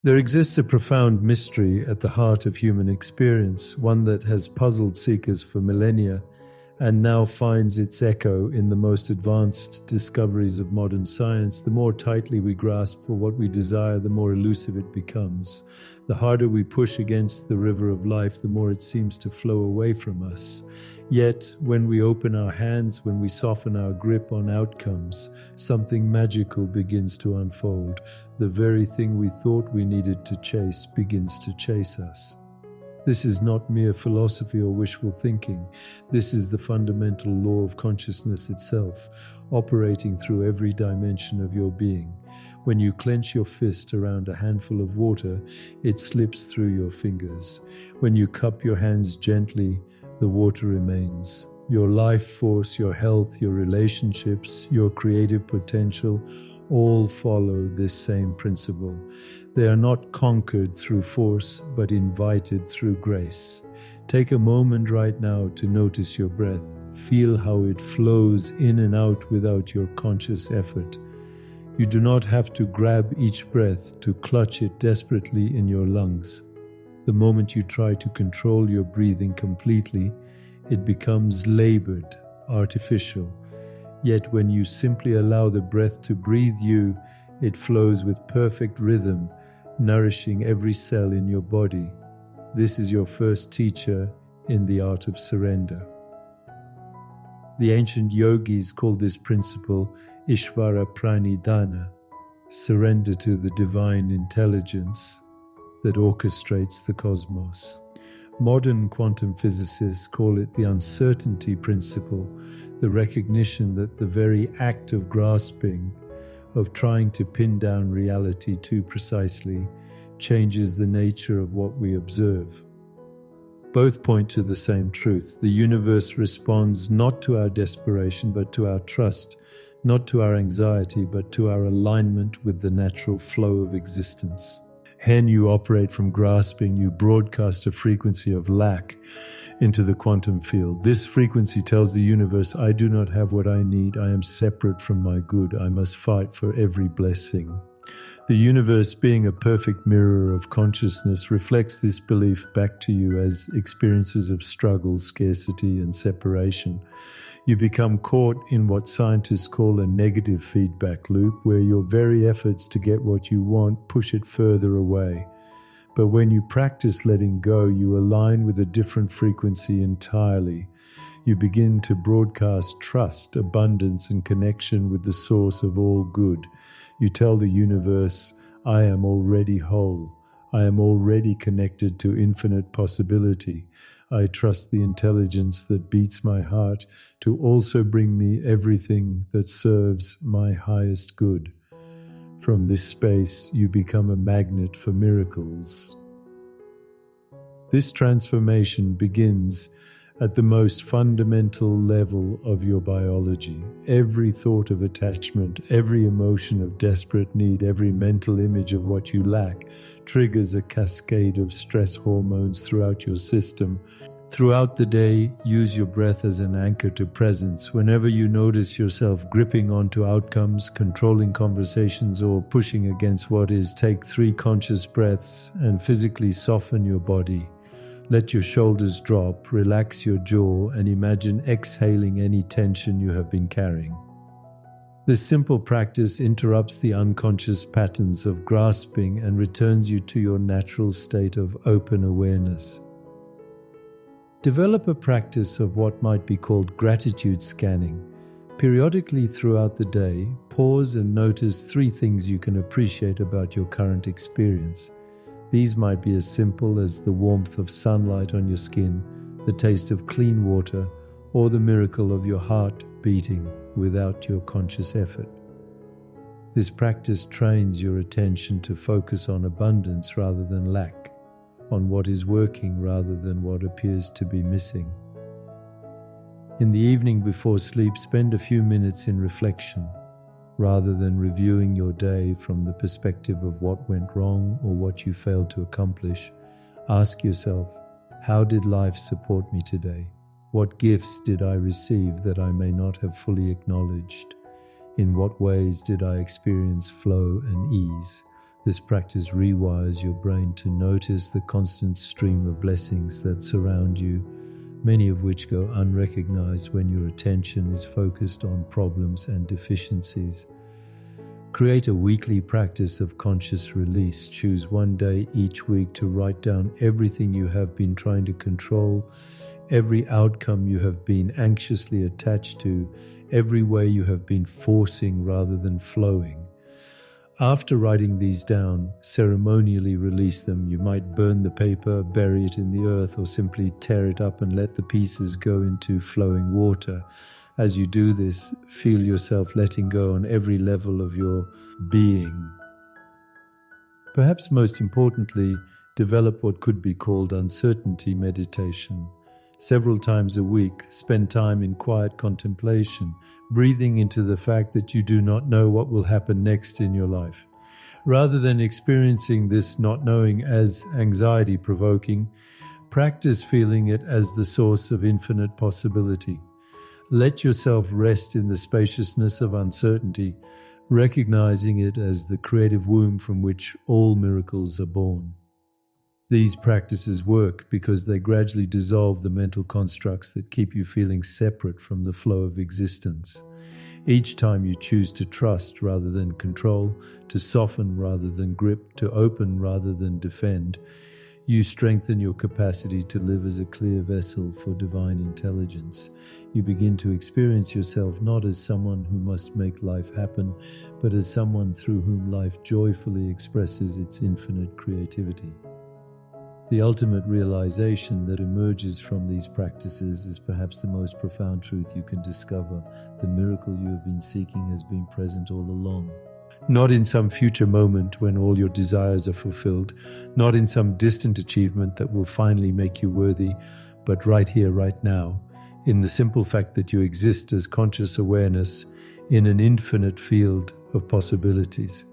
There exists a profound mystery at the heart of human experience, one that has puzzled seekers for millennia and now finds its echo in the most advanced discoveries of modern science. The more tightly we grasp for what we desire, the more elusive it becomes. The harder we push against the river of life, the more it seems to flow away from us. Yet, when we open our hands, when we soften our grip on outcomes, something magical begins to unfold. The very thing we thought we needed to chase begins to chase us. This is not mere philosophy or wishful thinking. This is the fundamental law of consciousness itself, operating through every dimension of your being. When you clench your fist around a handful of water, it slips through your fingers. When you cup your hands gently, the water remains. Your life force, your health, your relationships, your creative potential, all follow this same principle. They are not conquered through force, but invited through grace. Take a moment right now to notice your breath. Feel how it flows in and out without your conscious effort. You do not have to grab each breath to clutch it desperately in your lungs. The moment you try to control your breathing completely, it becomes labored, artificial. Yet when you simply allow the breath to breathe you, it flows with perfect rhythm, nourishing every cell in your body. This is your first teacher in the art of surrender. The ancient yogis called this principle Ishvara Pranidhana, surrender to the divine intelligence that orchestrates the cosmos. Modern quantum physicists call it the uncertainty principle, the recognition that the very act of grasping, of trying to pin down reality too precisely, changes the nature of what we observe. Both point to the same truth. The universe responds not to our desperation, but to our trust, not to our anxiety, but to our alignment with the natural flow of existence. When you operate from grasping, you broadcast a frequency of lack into the quantum field. This frequency tells the universe, I do not have what I need. I am separate from my good. I must fight for every blessing. The universe, being a perfect mirror of consciousness, reflects this belief back to you as experiences of struggle, scarcity, and separation. You become caught in what scientists call a negative feedback loop, where your very efforts to get what you want push it further away. But when you practice letting go, you align with a different frequency entirely. You begin to broadcast trust, abundance, and connection with the source of all good. You tell the universe, I am already whole. I am already connected to infinite possibility. I trust the intelligence that beats my heart to also bring me everything that serves my highest good. From this space, you become a magnet for miracles. This transformation begins at the most fundamental level of your biology. Every thought of attachment, every emotion of desperate need, every mental image of what you lack triggers a cascade of stress hormones throughout your system. Throughout the day, use your breath as an anchor to presence. Whenever you notice yourself gripping onto outcomes, controlling conversations, or pushing against what is, take 3 conscious breaths and physically soften your body. Let your shoulders drop, relax your jaw, and imagine exhaling any tension you have been carrying. This simple practice interrupts the unconscious patterns of grasping and returns you to your natural state of open awareness. Develop a practice of what might be called gratitude scanning. Periodically throughout the day, pause and notice 3 things you can appreciate about your current experience. These might be as simple as the warmth of sunlight on your skin, the taste of clean water, or the miracle of your heart beating without your conscious effort. This practice trains your attention to focus on abundance rather than lack, on what is working rather than what appears to be missing. In the evening before sleep, spend a few minutes in reflection. Rather than reviewing your day from the perspective of what went wrong or what you failed to accomplish, ask yourself, how did life support me today? What gifts did I receive that I may not have fully acknowledged? In what ways did I experience flow and ease? This practice rewires your brain to notice the constant stream of blessings that surround you, many of which go unrecognized when your attention is focused on problems and deficiencies. Create a weekly practice of conscious release. Choose one day each week to write down everything you have been trying to control, every outcome you have been anxiously attached to, every way you have been forcing rather than flowing. After writing these down, ceremonially release them. You might burn the paper, bury it in the earth, or simply tear it up and let the pieces go into flowing water. As you do this, feel yourself letting go on every level of your being. Perhaps most importantly, develop what could be called uncertainty meditation. Several times a week, spend time in quiet contemplation, breathing into the fact that you do not know what will happen next in your life. Rather than experiencing this not knowing as anxiety-provoking, practice feeling it as the source of infinite possibility. Let yourself rest in the spaciousness of uncertainty, recognizing it as the creative womb from which all miracles are born. These practices work because they gradually dissolve the mental constructs that keep you feeling separate from the flow of existence. Each time you choose to trust rather than control, to soften rather than grip, to open rather than defend, you strengthen your capacity to live as a clear vessel for divine intelligence. You begin to experience yourself not as someone who must make life happen, but as someone through whom life joyfully expresses its infinite creativity. The ultimate realization that emerges from these practices is perhaps the most profound truth you can discover. The miracle you have been seeking has been present all along. Not in some future moment when all your desires are fulfilled, not in some distant achievement that will finally make you worthy, but right here, right now, in the simple fact that you exist as conscious awareness in an infinite field of possibilities.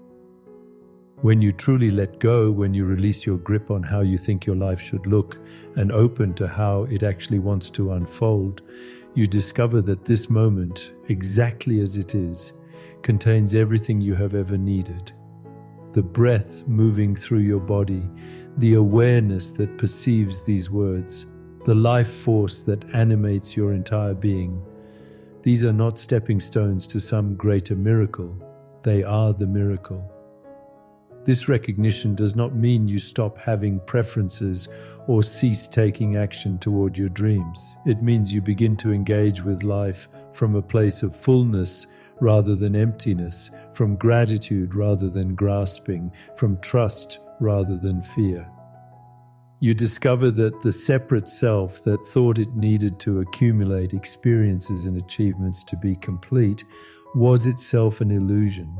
When you truly let go, when you release your grip on how you think your life should look and open to how it actually wants to unfold, you discover that this moment, exactly as it is, contains everything you have ever needed. The breath moving through your body, the awareness that perceives these words, the life force that animates your entire being. These are not stepping stones to some greater miracle. They are the miracle. This recognition does not mean you stop having preferences or cease taking action toward your dreams. It means you begin to engage with life from a place of fullness rather than emptiness, from gratitude rather than grasping, from trust rather than fear. You discover that the separate self that thought it needed to accumulate experiences and achievements to be complete was itself an illusion.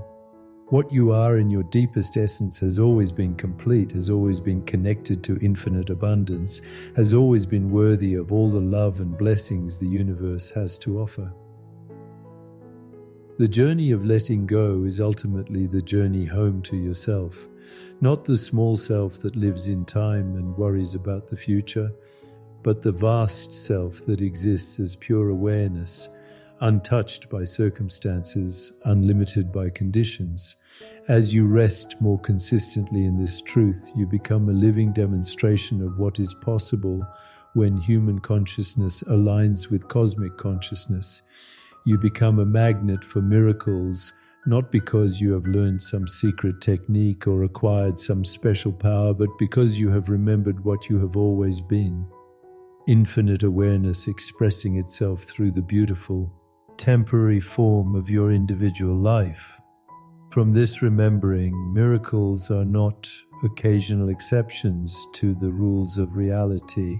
What you are in your deepest essence has always been complete, has always been connected to infinite abundance, has always been worthy of all the love and blessings the universe has to offer. The journey of letting go is ultimately the journey home to yourself, not the small self that lives in time and worries about the future, but the vast self that exists as pure awareness, untouched by circumstances, unlimited by conditions. As you rest more consistently in this truth, you become a living demonstration of what is possible when human consciousness aligns with cosmic consciousness. You become a magnet for miracles, not because you have learned some secret technique or acquired some special power, but because you have remembered what you have always been. Infinite awareness expressing itself through the beautiful, temporary form of your individual life. From this remembering, miracles are not occasional exceptions to the rules of reality.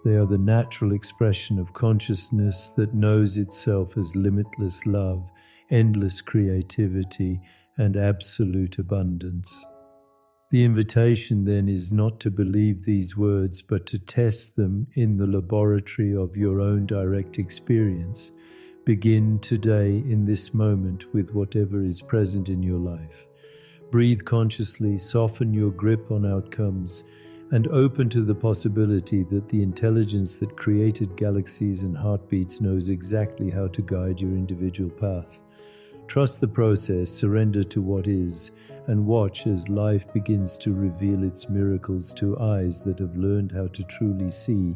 They are the natural expression of consciousness that knows itself as limitless love, endless creativity, and absolute abundance. The invitation then is not to believe these words, but to test them in the laboratory of your own direct experience. Begin today in this moment with whatever is present in your life. Breathe consciously, soften your grip on outcomes, and open to the possibility that the intelligence that created galaxies and heartbeats knows exactly how to guide your individual path. Trust the process, surrender to what is, and watch as life begins to reveal its miracles to eyes that have learned how to truly see.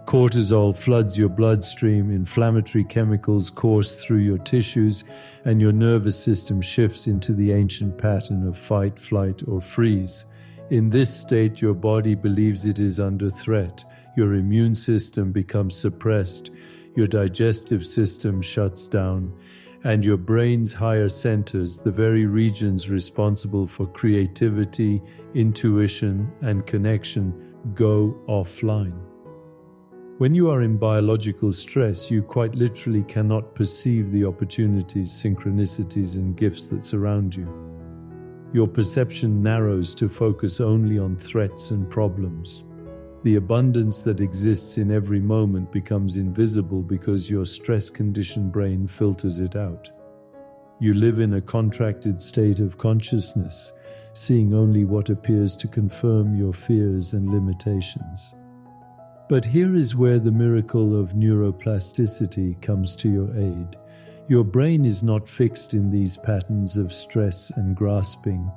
Cortisol floods your bloodstream, inflammatory chemicals course through your tissues, and your nervous system shifts into the ancient pattern of fight, flight, or freeze. In this state, your body believes it is under threat. Your immune system becomes suppressed, your digestive system shuts down, and your brain's higher centers, the very regions responsible for creativity, intuition, and connection, go offline. When you are in biological stress, you quite literally cannot perceive the opportunities, synchronicities, and gifts that surround you. Your perception narrows to focus only on threats and problems. The abundance that exists in every moment becomes invisible because your stress-conditioned brain filters it out. You live in a contracted state of consciousness, seeing only what appears to confirm your fears and limitations. But here is where the miracle of neuroplasticity comes to your aid. Your brain is not fixed in these patterns of stress and grasping.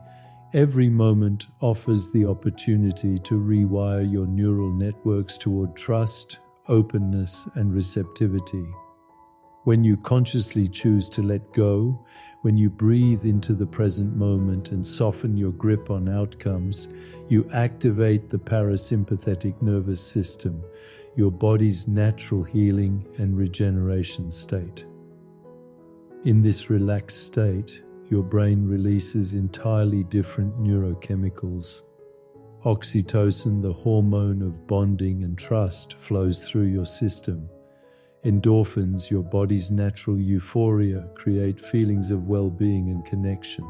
Every moment offers the opportunity to rewire your neural networks toward trust, openness, and receptivity. When you consciously choose to let go, when you breathe into the present moment and soften your grip on outcomes, you activate the parasympathetic nervous system, your body's natural healing and regeneration state. In this relaxed state, your brain releases entirely different neurochemicals. Oxytocin, the hormone of bonding and trust, flows through your system. Endorphins, your body's natural euphoria, create feelings of well-being and connection.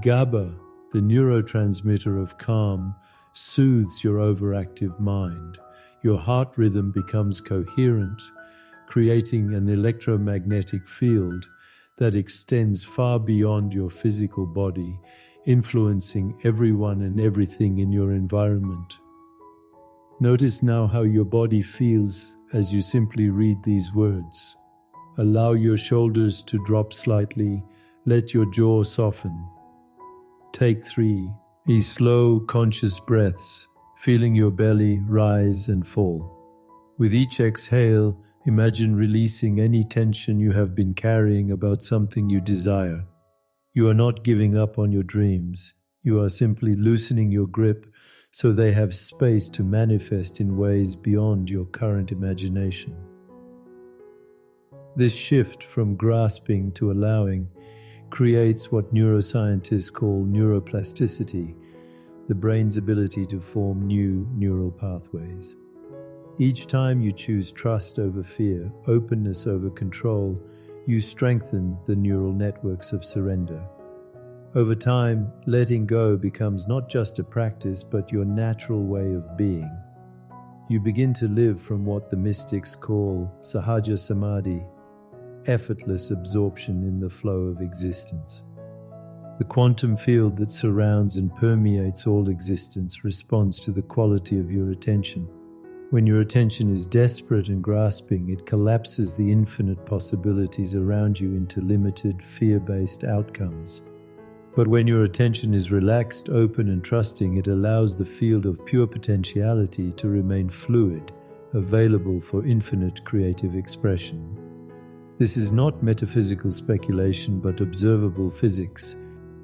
GABA, the neurotransmitter of calm, soothes your overactive mind. Your heart rhythm becomes coherent, creating an electromagnetic field that extends far beyond your physical body, influencing everyone and everything in your environment. Notice now how your body feels as you simply read these words. Allow your shoulders to drop slightly, let your jaw soften. Take 3 slow, conscious breaths, feeling your belly rise and fall. With each exhale, imagine releasing any tension you have been carrying about something you desire. You are not giving up on your dreams. You are simply loosening your grip so they have space to manifest in ways beyond your current imagination. This shift from grasping to allowing creates what neuroscientists call neuroplasticity, the brain's ability to form new neural pathways. Each time you choose trust over fear, openness over control, you strengthen the neural networks of surrender. Over time, letting go becomes not just a practice, but your natural way of being. You begin to live from what the mystics call sahaja samadhi, effortless absorption in the flow of existence. The quantum field that surrounds and permeates all existence responds to the quality of your attention. When your attention is desperate and grasping, it collapses the infinite possibilities around you into limited, fear-based outcomes. But when your attention is relaxed, open, and trusting, it allows the field of pure potentiality to remain fluid, available for infinite creative expression. This is not metaphysical speculation, but observable physics.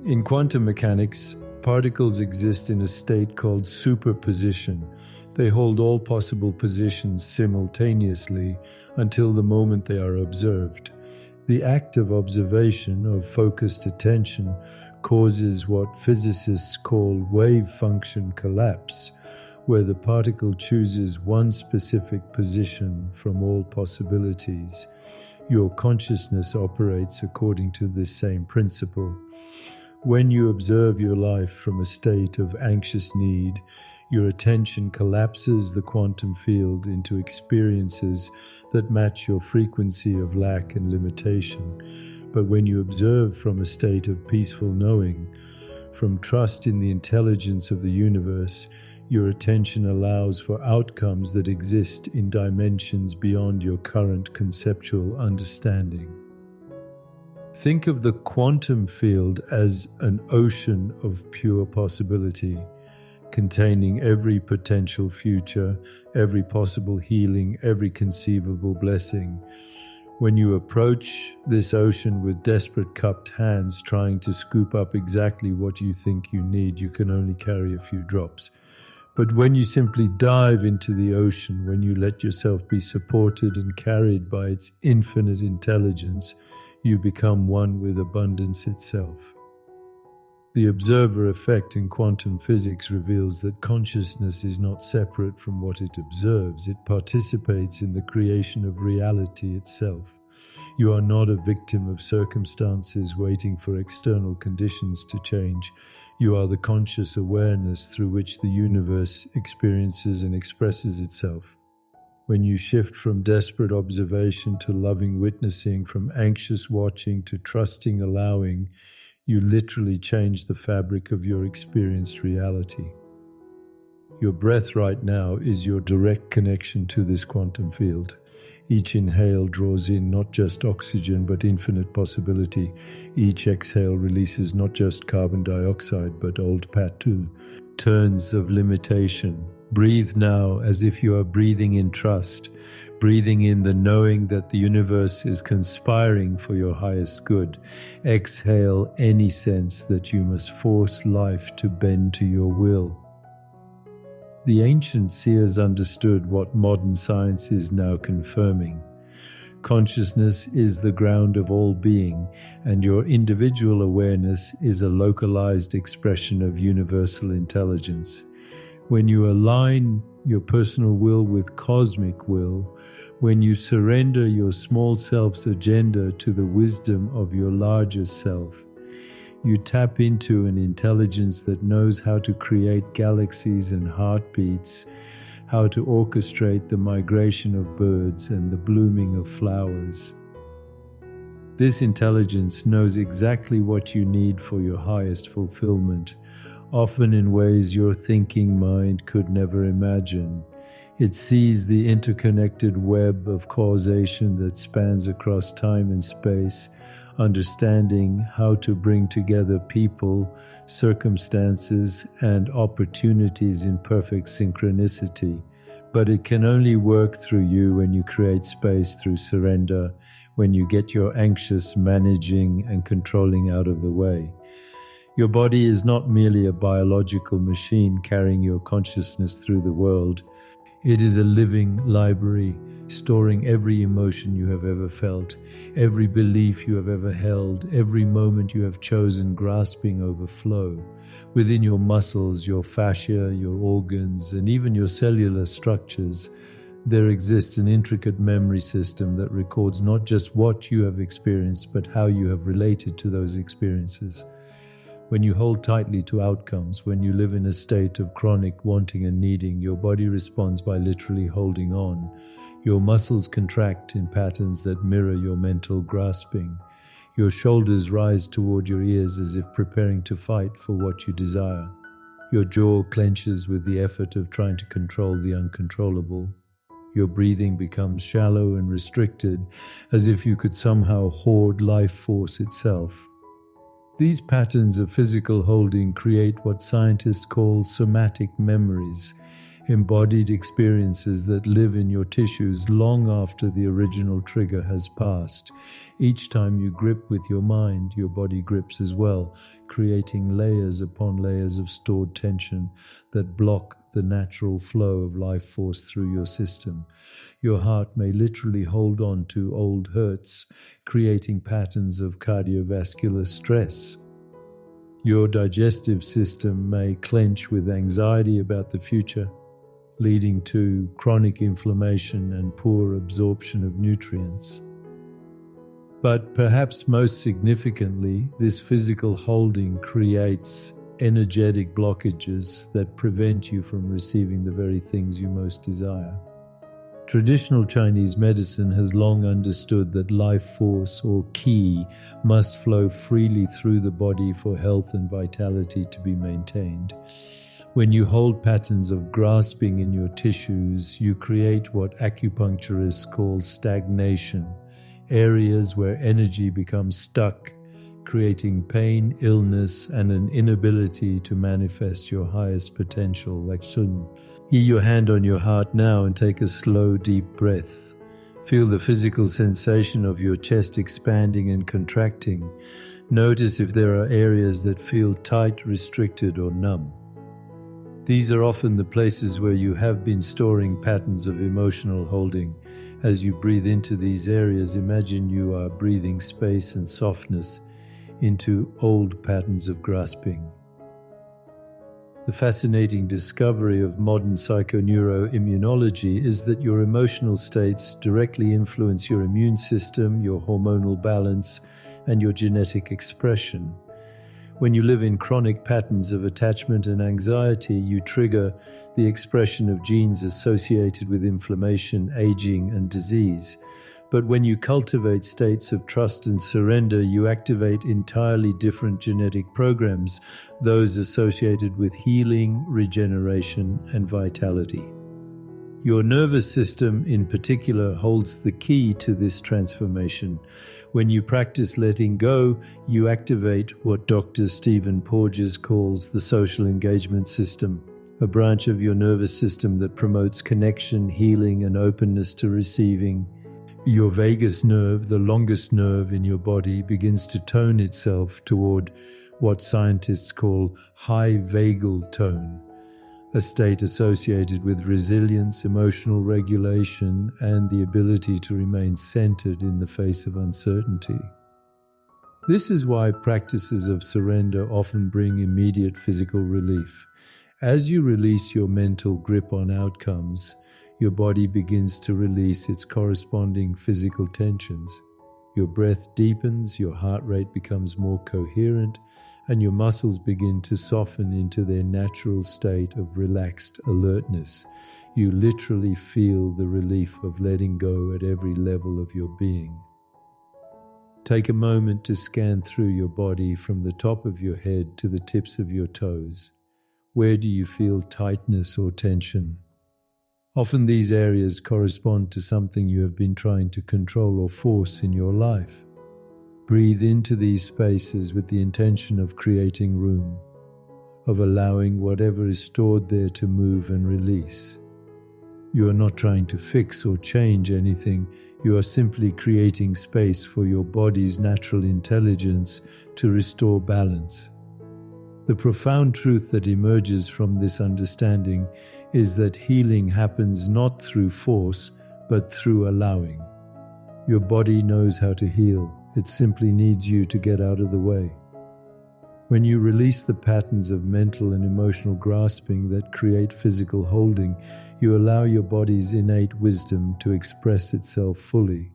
In quantum mechanics, particles exist in a state called superposition. They hold all possible positions simultaneously until the moment they are observed. The act of observation, of focused attention, causes what physicists call wave function collapse, where the particle chooses one specific position from all possibilities. Your consciousness operates according to this same principle. When you observe your life from a state of anxious need, your attention collapses the quantum field into experiences that match your frequency of lack and limitation. But when you observe from a state of peaceful knowing, from trust in the intelligence of the universe, your attention allows for outcomes that exist in dimensions beyond your current conceptual understanding. Think of the quantum field as an ocean of pure possibility, containing every potential future, every possible healing, every conceivable blessing. When you approach this ocean with desperate cupped hands trying to scoop up exactly what you think you need, you can only carry a few drops. But when you simply dive into the ocean, when you let yourself be supported and carried by its infinite intelligence, you become one with abundance itself. The observer effect in quantum physics reveals that consciousness is not separate from what it observes. It participates in the creation of reality itself. You are not a victim of circumstances waiting for external conditions to change. You are the conscious awareness through which the universe experiences and expresses itself. When you shift from desperate observation to loving witnessing, from anxious watching to trusting allowing, you literally change the fabric of your experienced reality. Your breath right now is your direct connection to this quantum field. Each inhale draws in not just oxygen but infinite possibility. Each exhale releases not just carbon dioxide but old patterns of limitation. Breathe now as if you are breathing in trust, breathing in the knowing that the universe is conspiring for your highest good. Exhale any sense that you must force life to bend to your will. The ancient seers understood what modern science is now confirming. Consciousness is the ground of all being, and your individual awareness is a localized expression of universal intelligence. When you align your personal will with cosmic will, when you surrender your small self's agenda to the wisdom of your larger self, you tap into an intelligence that knows how to create galaxies and heartbeats, how to orchestrate the migration of birds and the blooming of flowers. This intelligence knows exactly what you need for your highest fulfillment, often in ways your thinking mind could never imagine. It sees the interconnected web of causation that spans across time and space, understanding how to bring together people, circumstances, and opportunities in perfect synchronicity. But it can only work through you when you create space through surrender, when you get your anxious managing and controlling out of the way. Your body is not merely a biological machine carrying your consciousness through the world. It is a living library, storing every emotion you have ever felt, every belief you have ever held, every moment you have chosen, grasping overflow. Within your muscles, your fascia, your organs, and even your cellular structures, there exists an intricate memory system that records not just what you have experienced, but how you have related to those experiences. When you hold tightly to outcomes, when you live in a state of chronic wanting and needing, your body responds by literally holding on. Your muscles contract in patterns that mirror your mental grasping. Your shoulders rise toward your ears as if preparing to fight for what you desire. Your jaw clenches with the effort of trying to control the uncontrollable. Your breathing becomes shallow and restricted, as if you could somehow hoard life force itself. These patterns of physical holding create what scientists call somatic memories, embodied experiences that live in your tissues long after the original trigger has passed. Each time you grip with your mind, your body grips as well, creating layers upon layers of stored tension that block the natural flow of life force through your system. Your heart may literally hold on to old hurts, creating patterns of cardiovascular stress. Your digestive system may clench with anxiety about the future, leading to chronic inflammation and poor absorption of nutrients. But perhaps most significantly, this physical holding creates energetic blockages that prevent you from receiving the very things you most desire. Traditional Chinese medicine has long understood that life force, or qi, must flow freely through the body for health and vitality to be maintained. When you hold patterns of grasping in your tissues, you create what acupuncturists call stagnation. areas where energy becomes stuck, creating pain, illness, and an inability to manifest your highest potential, like sun. Lay your hand on your heart now and take a slow, deep breath. Feel the physical sensation of your chest expanding and contracting. Notice if there are areas that feel tight, restricted, or numb. These are often the places where you have been storing patterns of emotional holding. As you breathe into these areas, imagine you are breathing space and softness into old patterns of grasping. The fascinating discovery of modern psychoneuroimmunology is that your emotional states directly influence your immune system, your hormonal balance, and your genetic expression. When you live in chronic patterns of attachment and anxiety, you trigger the expression of genes associated with inflammation, aging, and disease. But when you cultivate states of trust and surrender, you activate entirely different genetic programs, those associated with healing, regeneration, and vitality. Your nervous system in particular holds the key to this transformation. When you practice letting go, you activate what Dr. Stephen Porges calls the social engagement system, a branch of your nervous system that promotes connection, healing, and openness to receiving. Your vagus nerve, the longest nerve in your body, begins to tone itself toward what scientists call high vagal tone, a state associated with resilience, emotional regulation, and the ability to remain centered in the face of uncertainty. This is why practices of surrender often bring immediate physical relief. As you release your mental grip on outcomes, your body begins to release its corresponding physical tensions. Your breath deepens, your heart rate becomes more coherent, and your muscles begin to soften into their natural state of relaxed alertness. You literally feel the relief of letting go at every level of your being. Take a moment to scan through your body from the top of your head to the tips of your toes. Where do you feel tightness or tension? Often these areas correspond to something you have been trying to control or force in your life. Breathe into these spaces with the intention of creating room, of allowing whatever is stored there to move and release. You are not trying to fix or change anything. You are simply creating space for your body's natural intelligence to restore balance. The profound truth that emerges from this understanding is that healing happens not through force, but through allowing. Your body knows how to heal. It simply needs you to get out of the way. When you release the patterns of mental and emotional grasping that create physical holding, you allow your body's innate wisdom to express itself fully.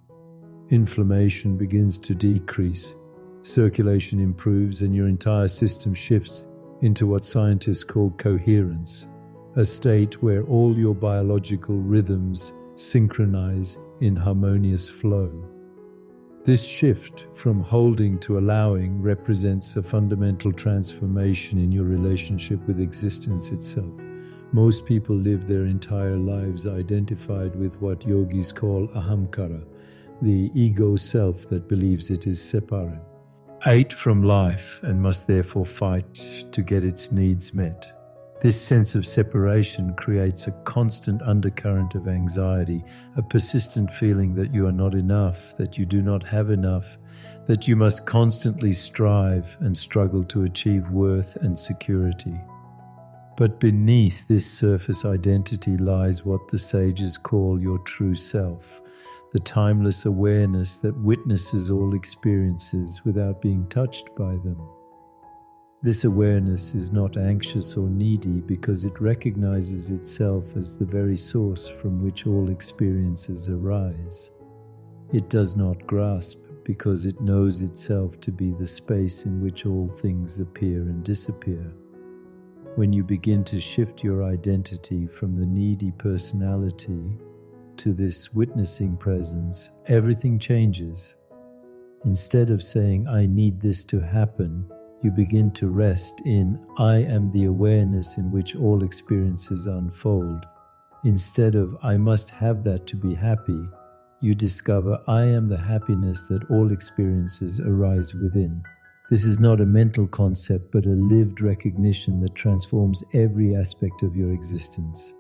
Inflammation begins to decrease. Circulation improves and your entire system shifts into what scientists call coherence, a state where all your biological rhythms synchronize in harmonious flow. This shift from holding to allowing represents a fundamental transformation in your relationship with existence itself. Most people live their entire lives identified with what yogis call ahamkara, the ego self that believes it is separate, ate from life and must therefore fight to get its needs met. This sense of separation creates a constant undercurrent of anxiety, a persistent feeling that you are not enough, that you do not have enough, that you must constantly strive and struggle to achieve worth and security. But beneath this surface identity lies what the sages call your true self, the timeless awareness that witnesses all experiences without being touched by them. This awareness is not anxious or needy because it recognizes itself as the very source from which all experiences arise. It does not grasp because it knows itself to be the space in which all things appear and disappear. When you begin to shift your identity from the needy personality to this witnessing presence, everything changes. Instead of saying, "I need this to happen," you begin to rest in, "I am the awareness in which all experiences unfold." Instead of, "I must have that to be happy," you discover, I am the happiness that all experiences arise within. This is not a mental concept, but a lived recognition that transforms every aspect of your existence.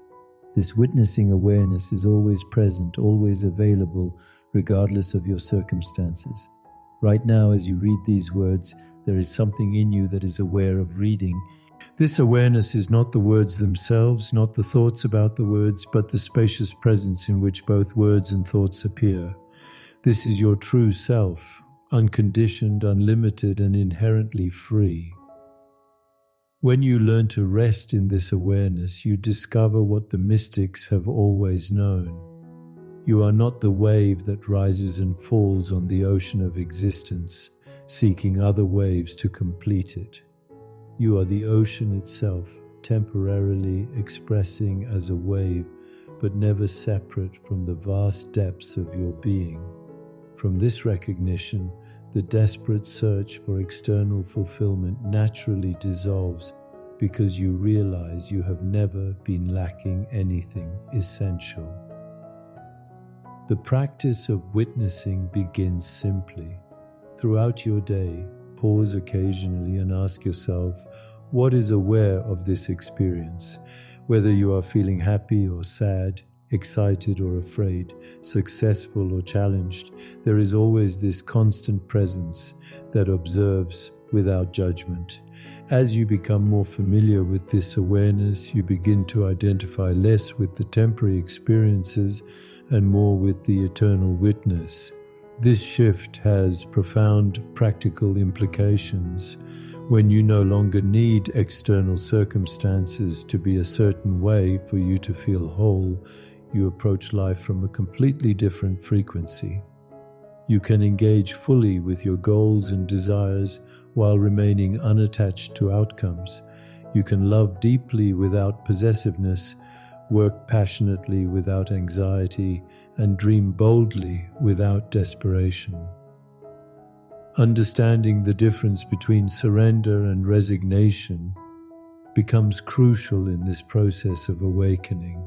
This witnessing awareness is always present, always available, regardless of your circumstances. Right now, as you read these words, there is something in you that is aware of reading. This awareness is not the words themselves, not the thoughts about the words, but the spacious presence in which both words and thoughts appear. This is your true self, unconditioned, unlimited, and inherently free. When you learn to rest in this awareness, you discover what the mystics have always known. You are not the wave that rises and falls on the ocean of existence, seeking other waves to complete it. You are the ocean itself, temporarily expressing as a wave, but never separate from the vast depths of your being. From this recognition, the desperate search for external fulfillment naturally dissolves because you realize you have never been lacking anything essential. The practice of witnessing begins simply. Throughout your day, pause occasionally and ask yourself, what is aware of this experience? Whether you are feeling happy or sad, excited or afraid, successful or challenged, there is always this constant presence that observes without judgment. As you become more familiar with this awareness, you begin to identify less with the temporary experiences and more with the eternal witness. This shift has profound practical implications. When you no longer need external circumstances to be a certain way for you to feel whole, you approach life from a completely different frequency. You can engage fully with your goals and desires while remaining unattached to outcomes. You can love deeply without possessiveness, work passionately without anxiety, and dream boldly without desperation. Understanding the difference between surrender and resignation becomes crucial in this process of awakening.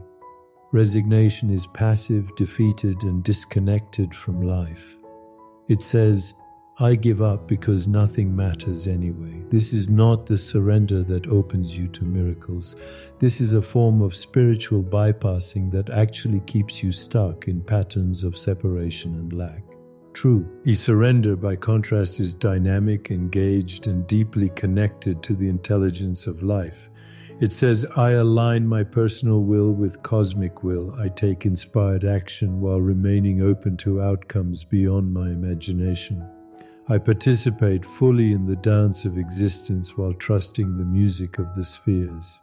Resignation is passive, defeated, and disconnected from life. It says, I give up because nothing matters anyway. This is not the surrender that opens you to miracles. This is a form of spiritual bypassing that actually keeps you stuck in patterns of separation and lack. True surrender, by contrast, is dynamic, engaged, and deeply connected to the intelligence of life. It says, I align my personal will with cosmic will. I take inspired action while remaining open to outcomes beyond my imagination. I participate fully in the dance of existence while trusting the music of the spheres.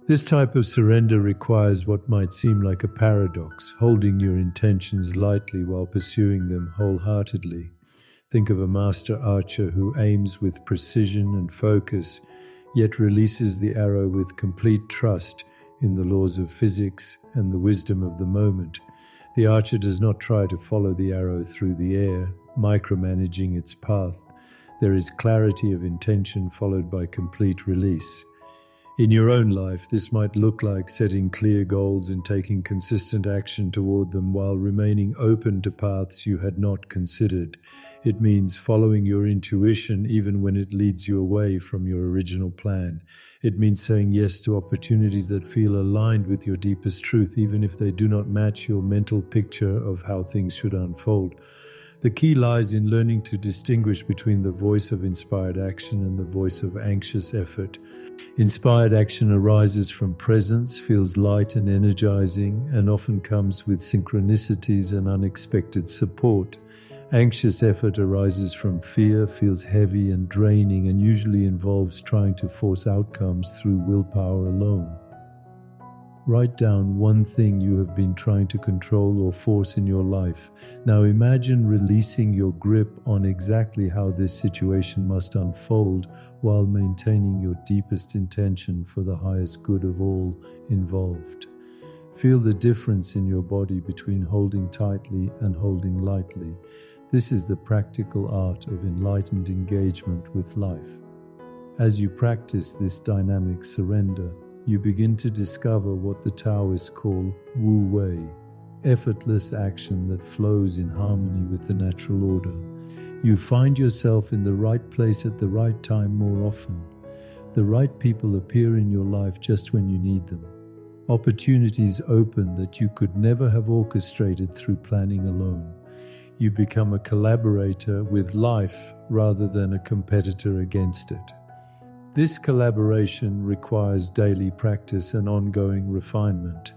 This type of surrender requires what might seem like a paradox, holding your intentions lightly while pursuing them wholeheartedly. Think of a master archer who aims with precision and focus, yet releases the arrow with complete trust in the laws of physics and the wisdom of the moment. The archer does not try to follow the arrow through the air, micromanaging its path. There is clarity of intention followed by complete release. In your own life, this might look like setting clear goals and taking consistent action toward them while remaining open to paths you had not considered. It means following your intuition even when it leads you away from your original plan. It means saying yes to opportunities that feel aligned with your deepest truth, even if they do not match your mental picture of how things should unfold. The key lies in learning to distinguish between the voice of inspired action and the voice of anxious effort. Inspired action arises from presence, feels light and energizing, and often comes with synchronicities and unexpected support. Anxious effort arises from fear, feels heavy and draining, and usually involves trying to force outcomes through willpower alone. Write down one thing you have been trying to control or force in your life. Now imagine releasing your grip on exactly how this situation must unfold while maintaining your deepest intention for the highest good of all involved. Feel the difference in your body between holding tightly and holding lightly. This is the practical art of enlightened engagement with life. As you practice this dynamic surrender, you begin to discover what the Taoists call Wu Wei. effortless action that flows in harmony with the natural order. You find yourself in the right place at the right time more often. The right people appear in your life just when you need them. Opportunities open that you could never have orchestrated through planning alone. You become a collaborator with life rather than a competitor against it. This collaboration requires daily practice and ongoing refinement.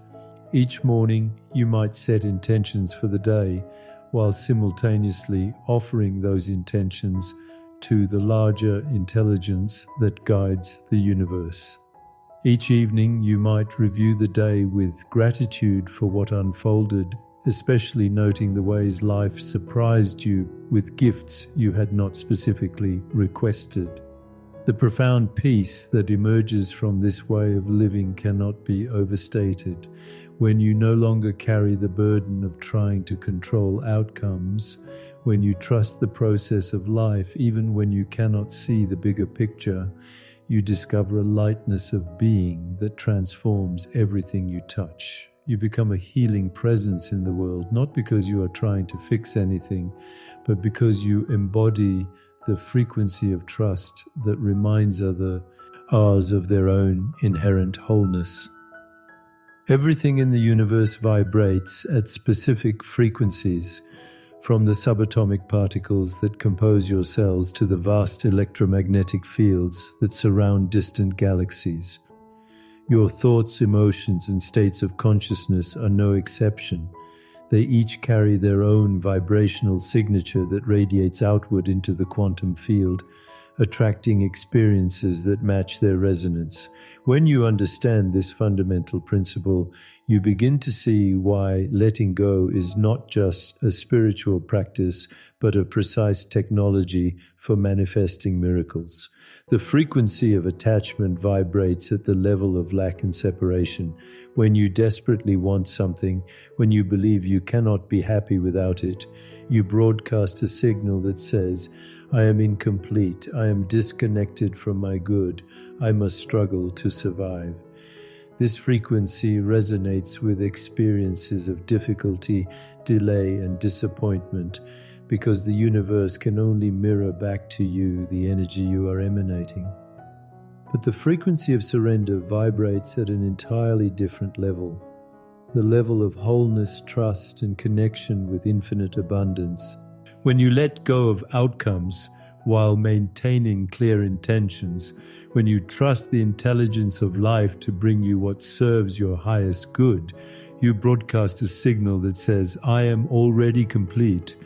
Each morning, you might set intentions for the day while simultaneously offering those intentions to the larger intelligence that guides the universe. Each evening, you might review the day with gratitude for what unfolded, especially noting the ways life surprised you with gifts you had not specifically requested. The profound peace that emerges from this way of living cannot be overstated. When you no longer carry the burden of trying to control outcomes, when you trust the process of life even when you cannot see the bigger picture, you discover a lightness of being that transforms everything you touch. You become a healing presence in the world, not because you are trying to fix anything, but because you embody the frequency of trust that reminds others of their own inherent wholeness. Everything in the universe vibrates at specific frequencies, from the subatomic particles that compose your cells to the vast electromagnetic fields that surround distant galaxies. Your thoughts, emotions, and states of consciousness are no exception. They each carry their own vibrational signature that radiates outward into the quantum field, attracting experiences that match their resonance. When you understand this fundamental principle, you begin to see why letting go is not just a spiritual practice, but a precise technology for manifesting miracles. The frequency of attachment vibrates at the level of lack and separation. When you desperately want something, when you believe you cannot be happy without it, you broadcast a signal that says, I am incomplete, I am disconnected from my good, I must struggle to survive. This frequency resonates with experiences of difficulty, delay, and disappointment, because the universe can only mirror back to you the energy you are emanating. But the frequency of surrender vibrates at an entirely different level, the level of wholeness, trust, and connection with infinite abundance. When you let go of outcomes while maintaining clear intentions, when you trust the intelligence of life to bring you what serves your highest good, you broadcast a signal that says, I am already complete.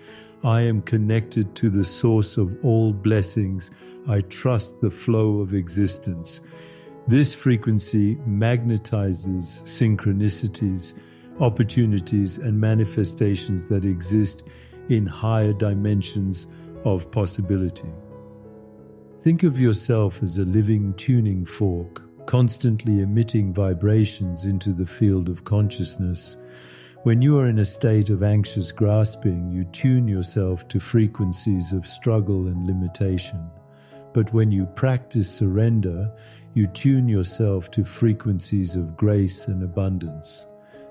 I am connected to the source of all blessings. I trust the flow of existence. This frequency magnetizes synchronicities, opportunities, and manifestations that exist in higher dimensions of possibility. Think of yourself as a living tuning fork, constantly emitting vibrations into the field of consciousness. When you are in a state of anxious grasping, you tune yourself to frequencies of struggle and limitation. But when you practice surrender, you tune yourself to frequencies of grace and abundance.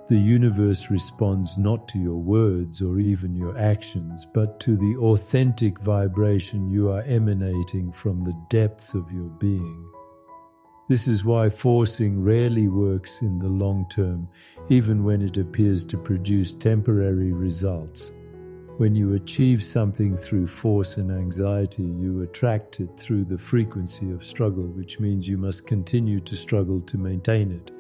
The universe responds not to your words or even your actions, but to the authentic vibration you are emanating from the depths of your being. This is why forcing rarely works in the long term, even when it appears to produce temporary results. When you achieve something through force and anxiety, you attract it through the frequency of struggle, which means you must continue to struggle to maintain it.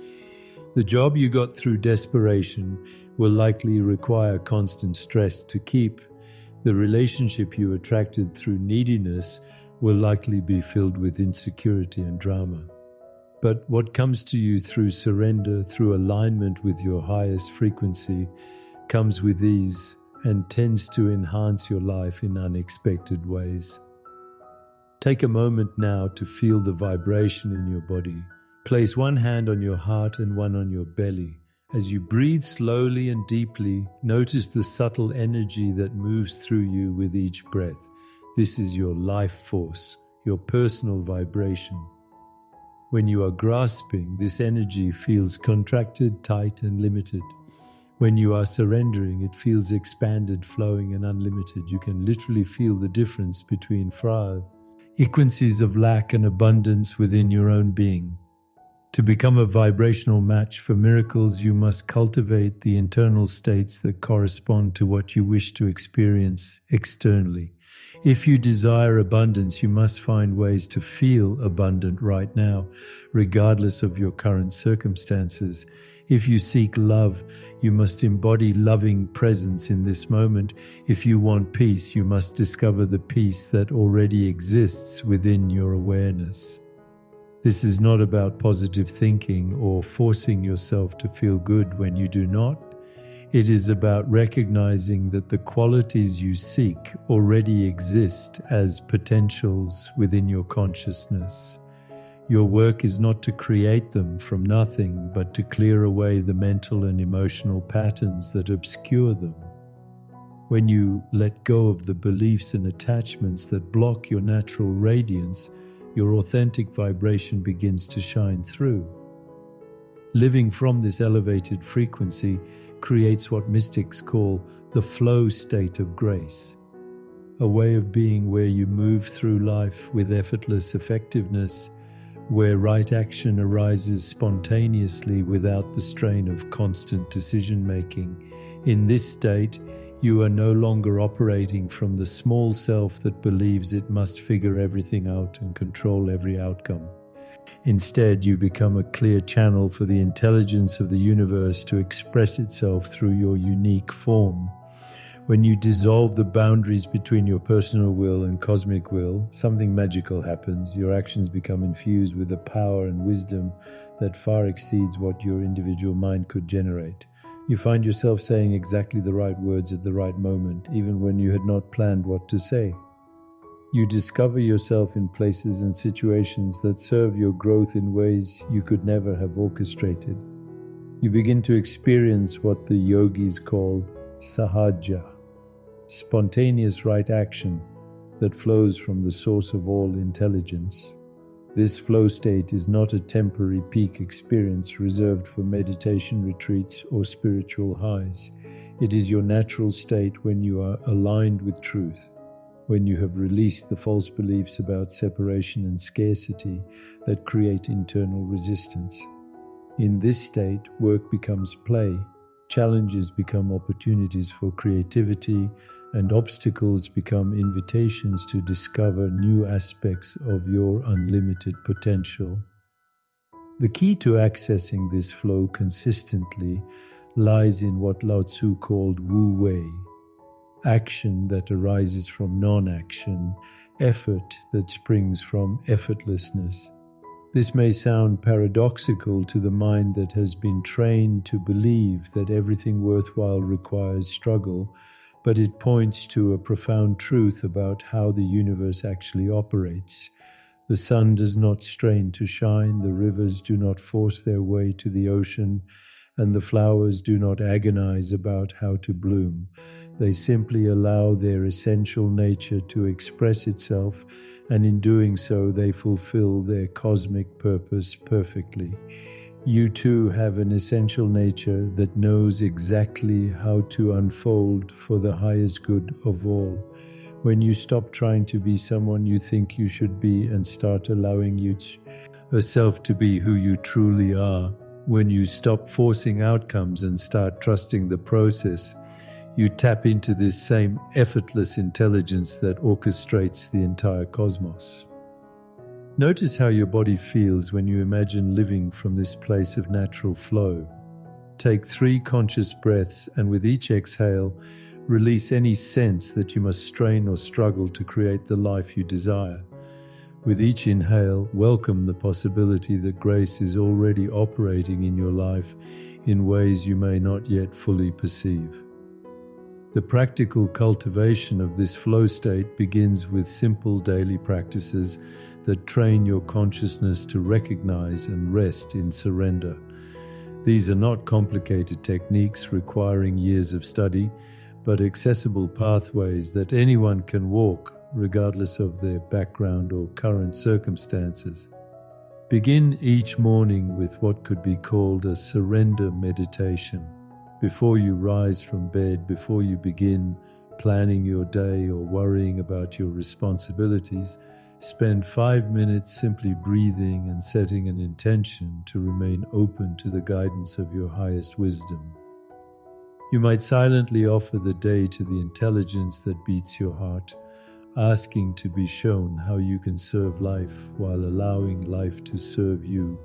The job you got through desperation will likely require constant stress to keep. The relationship you attracted through neediness will likely be filled with insecurity and drama. But what comes to you through surrender, through alignment with your highest frequency, comes with ease and tends to enhance your life in unexpected ways. Take a moment now to feel the vibration in your body. Place one hand on your heart and one on your belly. As you breathe slowly and deeply, notice the subtle energy that moves through you with each breath. This is your life force, your personal vibration. When you are grasping, this energy feels contracted, tight, and limited. When you are surrendering, it feels expanded, flowing, and unlimited. You can literally feel the difference between frequencies of lack and abundance within your own being. To become a vibrational match for miracles, you must cultivate the internal states that correspond to what you wish to experience externally. If you desire abundance, you must find ways to feel abundant right now, regardless of your current circumstances. If you seek love, you must embody loving presence in this moment. If you want peace, you must discover the peace that already exists within your awareness. This is not about positive thinking or forcing yourself to feel good when you do not. It is about recognizing that the qualities you seek already exist as potentials within your consciousness. Your work is not to create them from nothing, but to clear away the mental and emotional patterns that obscure them. When you let go of the beliefs and attachments that block your natural radiance, your authentic vibration begins to shine through. Living from this elevated frequency creates what mystics call the flow state of grace, a way of being where you move through life with effortless effectiveness, where right action arises spontaneously without the strain of constant decision-making. In this state, you are no longer operating from the small self that believes it must figure everything out and control every outcome. Instead, you become a clear channel for the intelligence of the universe to express itself through your unique form. When you dissolve the boundaries between your personal will and cosmic will, something magical happens. Your actions become infused with a power and wisdom that far exceeds what your individual mind could generate. You find yourself saying exactly the right words at the right moment, even when you had not planned what to say. You discover yourself in places and situations that serve your growth in ways you could never have orchestrated. You begin to experience what the yogis call sahaja, spontaneous right action that flows from the source of all intelligence. This flow state is not a temporary peak experience reserved for meditation retreats or spiritual highs. It is your natural state when you are aligned with truth, when you have released the false beliefs about separation and scarcity that create internal resistance. In this state, work becomes play, challenges become opportunities for creativity, and obstacles become invitations to discover new aspects of your unlimited potential. The key to accessing this flow consistently lies in what Lao Tzu called Wu Wei, action that arises from non-action, effort that springs from effortlessness. This may sound paradoxical to the mind that has been trained to believe that everything worthwhile requires struggle, but it points to a profound truth about how the universe actually operates. The sun does not strain to shine, the rivers do not force their way to the ocean, and the flowers do not agonize about how to bloom. They simply allow their essential nature to express itself, and in doing so, they fulfill their cosmic purpose perfectly. You too have an essential nature that knows exactly how to unfold for the highest good of all. When you stop trying to be someone you think you should be and start allowing yourself to be who you truly are, when you stop forcing outcomes and start trusting the process, you tap into this same effortless intelligence that orchestrates the entire cosmos. Notice how your body feels when you imagine living from this place of natural flow. Take 3 conscious breaths, and with each exhale, release any sense that you must strain or struggle to create the life you desire. With each inhale, welcome the possibility that grace is already operating in your life in ways you may not yet fully perceive. The practical cultivation of this flow state begins with simple daily practices that train your consciousness to recognize and rest in surrender. These are not complicated techniques requiring years of study, but accessible pathways that anyone can walk regardless of their background or current circumstances. Begin each morning with what could be called a surrender meditation. Before you rise from bed, before you begin planning your day or worrying about your responsibilities, spend 5 minutes simply breathing and setting an intention to remain open to the guidance of your highest wisdom. You might silently offer the day to the intelligence that beats your heart, asking to be shown how you can serve life while allowing life to serve you.